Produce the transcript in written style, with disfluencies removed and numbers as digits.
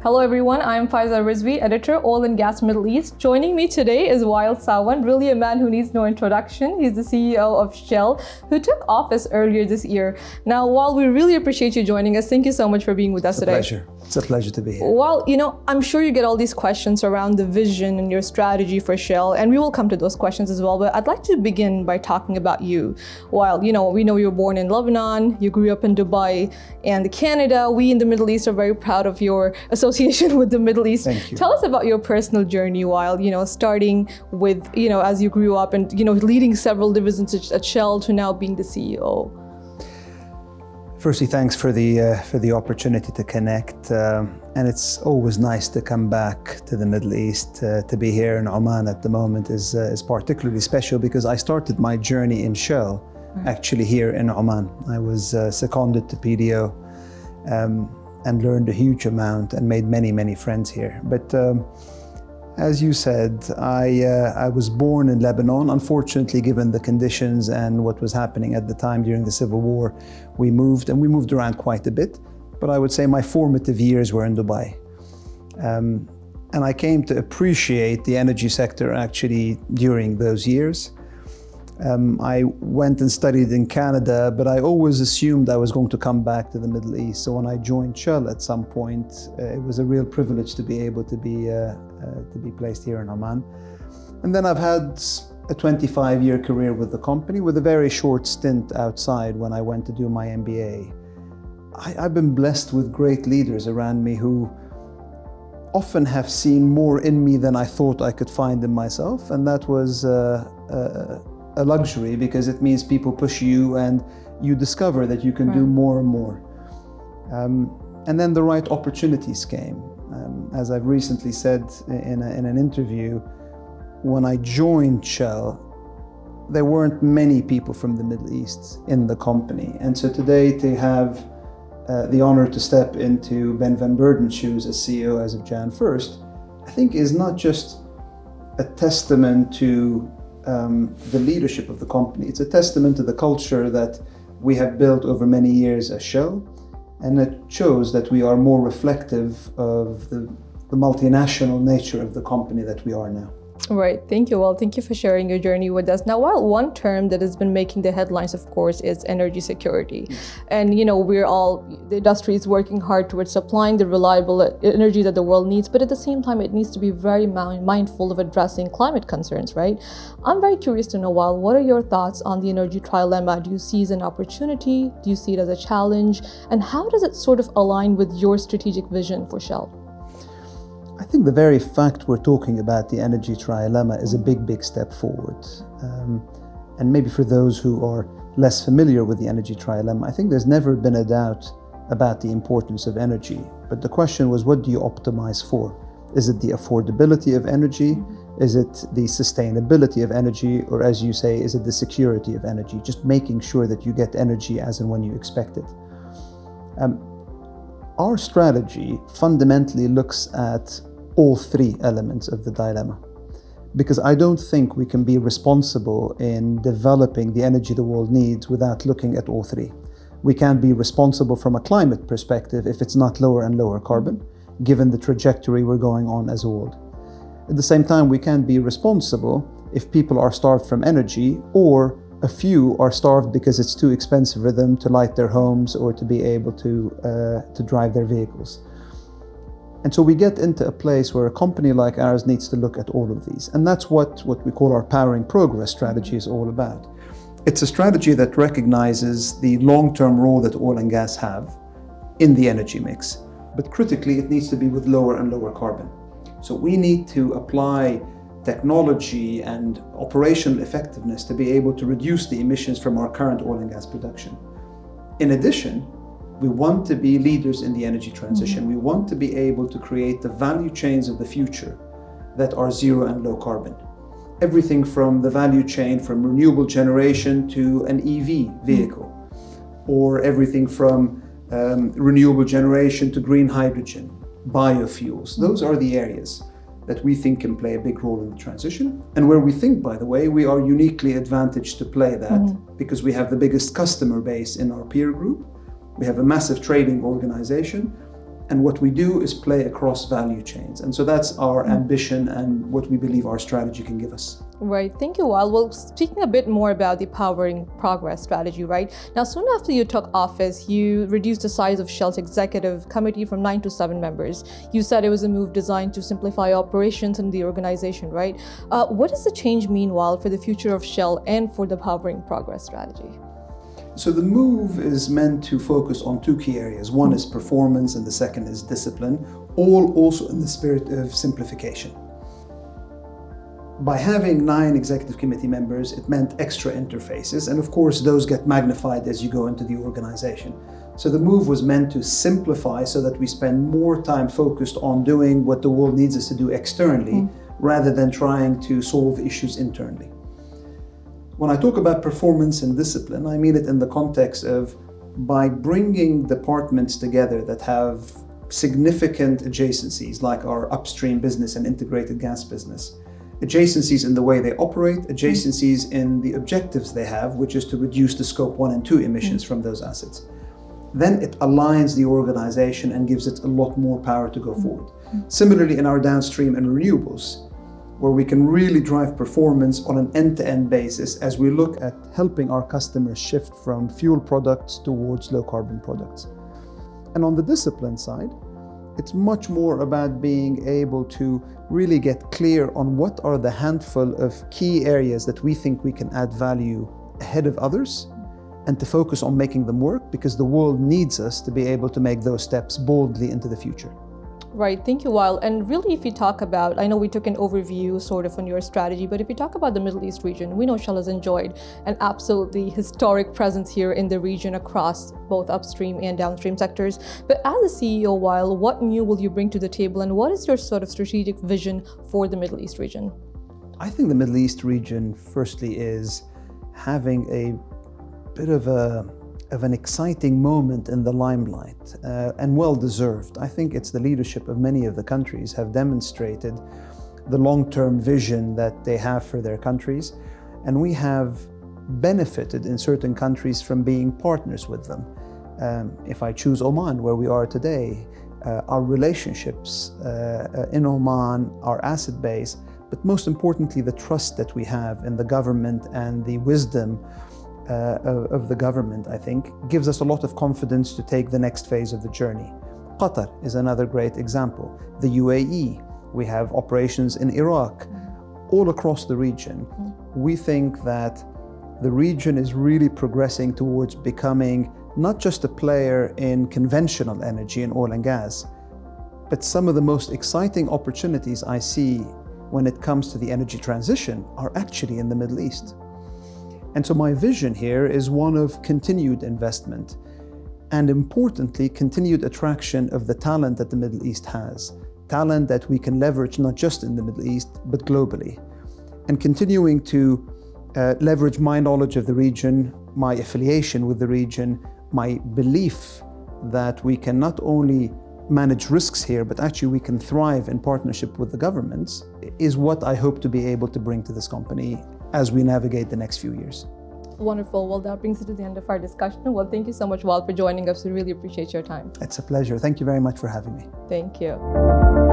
Hello everyone, I'm Faiza Rizvi, editor, Oil and Gas Middle East. Joining me today is Wael Sawan, really a man who needs no introduction. He's the CEO of Shell, who took office earlier this year. Now, Wael, we really appreciate you joining us. Thank you so much for being with us today. It's a pleasure to be here. Wael, I'm sure you get all these questions around the vision and your strategy for Shell, and we will come to those questions as well. But I'd like to begin by talking about you. Wael, we know you were born in Lebanon, you grew up in Dubai and Canada. We in the Middle East are very proud of your association with the Middle East. Thank you. Tell us about your personal journey, Wael, starting with, as you grew up and, leading several divisions at Shell to now being the CEO. Firstly, thanks for the opportunity to connect. And it's always nice to come back to the Middle East. To be here in Oman at the moment is particularly special because I started my journey in Shell actually here in Oman. I was seconded to PDO and learned a huge amount and made many friends here. But as you said, I was born in Lebanon. Unfortunately, given the conditions and what was happening at the time during the Civil War, we moved around quite a bit. But I would say my formative years were in Dubai. And I came to appreciate the energy sector actually during those years. I went and studied in Canada, but I always assumed I was going to come back to the Middle East. So when I joined Shell at some point, it was a real privilege to be able to be placed here in Oman. And then I've had a 25-year career with the company with a very short stint outside when I went to do my MBA. I've been blessed with great leaders around me who often have seen more in me than I thought I could find in myself. And that was a luxury because it means people push you and you discover that you can do more and more. And then the right opportunities came. As I've recently said in an interview, when I joined Shell, there weren't many people from the Middle East in the company. And so today to have the honor to step into Ben van Beurden's shoes as CEO as of Jan 1st, I think is not just a testament to the leadership of the company. It's a testament to the culture that we have built over many years as Shell, and it shows that we are more reflective of the multinational nature of the company that we are now. Right. Thank you. Well, thank you for sharing your journey with us. Now, while one term that has been making the headlines, of course, is energy security. And, the industry is working hard towards supplying the reliable energy that the world needs. But at the same time, it needs to be very mindful of addressing climate concerns, right? I'm very curious to know, Wael, what are your thoughts on the energy trilemma? Do you see it as an opportunity? Do you see it as a challenge? And how does it sort of align with your strategic vision for Shell? I think the very fact we're talking about the energy trilemma is a big step forward. And maybe for those who are less familiar with the energy trilemma, I think there's never been a doubt about the importance of energy. But the question was, what do you optimize for? Is it the affordability of energy? Is it the sustainability of energy? Or as you say, is it the security of energy? Just making sure that you get energy as and when you expect it. Our strategy fundamentally looks at all three elements of the dilemma, because I don't think we can be responsible in developing the energy the world needs without looking at all three. We can't be responsible from a climate perspective if it's not lower and lower carbon, given the trajectory we're going on as a world. At the same time, we can't be responsible if people are starved from energy, or a few are starved because it's too expensive for them to light their homes or to be able to drive their vehicles. And so we get into a place where a company like ours needs to look at all of these. And that's what we call our Powering Progress strategy is all about. It's a strategy that recognizes the long-term role that oil and gas have in the energy mix. But critically, it needs to be with lower and lower carbon. So we need to apply technology and operational effectiveness to be able to reduce the emissions from our current oil and gas production. In addition, we want to be leaders in the energy transition. We want to be able to create the value chains of the future that are zero and low carbon. Everything from the value chain from renewable generation to an EV vehicle, or everything from renewable generation to green hydrogen, biofuels. Those are the areas that we think can play a big role in the transition, and where we think, by the way, we are uniquely advantaged to play that because we have the biggest customer base in our peer group, we have a massive trading organization, And what we do is play across value chains. And so that's our ambition and what we believe our strategy can give us. Right, thank you, Wael. Well, speaking a bit more about the Powering Progress strategy, right? Now, soon after you took office, you reduced the size of Shell's executive committee from 9 to 7 members. You said it was a move designed to simplify operations in the organization, right? What does the change mean, Wael, for the future of Shell and for the Powering Progress strategy? So the move is meant to focus on two key areas. One is performance and the second is discipline, all also in the spirit of simplification. By having 9 executive committee members, it meant extra interfaces, and of course those get magnified as you go into the organization. So the move was meant to simplify so that we spend more time focused on doing what the world needs us to do externally, rather than trying to solve issues internally. When I talk about performance and discipline, I mean it in the context of by bringing departments together that have significant adjacencies, like our upstream business and integrated gas business, adjacencies in the way they operate, adjacencies in the objectives they have, which is to reduce the scope 1 and 2 emissions from those assets. Then it aligns the organization and gives it a lot more power to go forward. Similarly, in our downstream and renewables, where we can really drive performance on an end-to-end basis as we look at helping our customers shift from fuel products towards low-carbon products. And on the discipline side, it's much more about being able to really get clear on what are the handful of key areas that we think we can add value ahead of others, and to focus on making them work, because the world needs us to be able to make those steps boldly into the future. Right, thank you, Wael. And really, if you talk about, I know we took an overview sort of on your strategy, but if you talk about the Middle East region, we know Shell has enjoyed an absolutely historic presence here in the region across both upstream and downstream sectors. But as a CEO, Wael, what new will you bring to the table, and what is your sort of strategic vision for the Middle East region? I think the Middle East region, firstly, is having a bit of an exciting moment in the limelight, and well deserved. I think it's the leadership of many of the countries have demonstrated the long-term vision that they have for their countries, and we have benefited in certain countries from being partners with them. If I choose Oman, where we are today, our relationships in Oman, our asset base, but most importantly the trust that we have in the government and the wisdom of the government, I think, gives us a lot of confidence to take the next phase of the journey. Qatar is another great example. The UAE, we have operations in Iraq, all across the region. We think that the region is really progressing towards becoming not just a player in conventional energy and oil and gas, but some of the most exciting opportunities I see when it comes to the energy transition are actually in the Middle East. And so my vision here is one of continued investment and, importantly, continued attraction of the talent that the Middle East has, talent that we can leverage not just in the Middle East, but globally, and continuing to leverage my knowledge of the region, my affiliation with the region, my belief that we can not only manage risks here, but actually we can thrive in partnership with the governments, is what I hope to be able to bring to this company as we navigate the next few years. Wonderful. Well, that brings us to the end of our discussion. Well, thank you so much, Wael, for joining us. We really appreciate your time. It's a pleasure. Thank you very much for having me. Thank you.